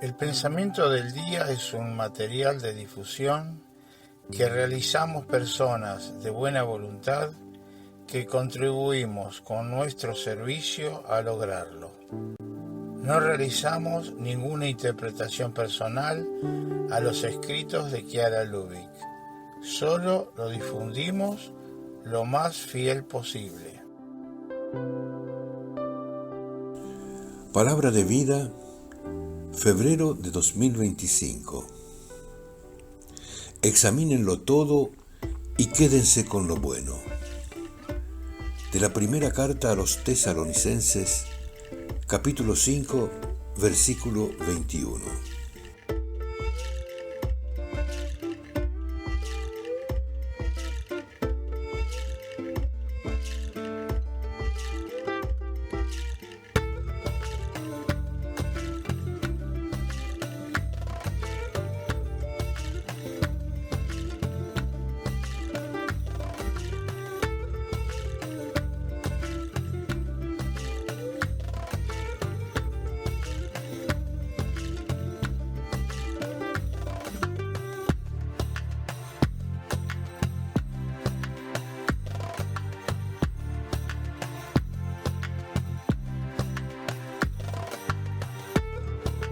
El pensamiento del día es un material de difusión que realizamos personas de buena voluntad que contribuimos con nuestro servicio a lograrlo. No realizamos ninguna interpretación personal a los escritos de Chiara Lubich. Solo lo difundimos lo más fiel posible. Palabra de vida, febrero de 2025. Examínenlo todo y quédense con lo bueno. De la primera carta a los Tesalonicenses, capítulo 5, versículo 21.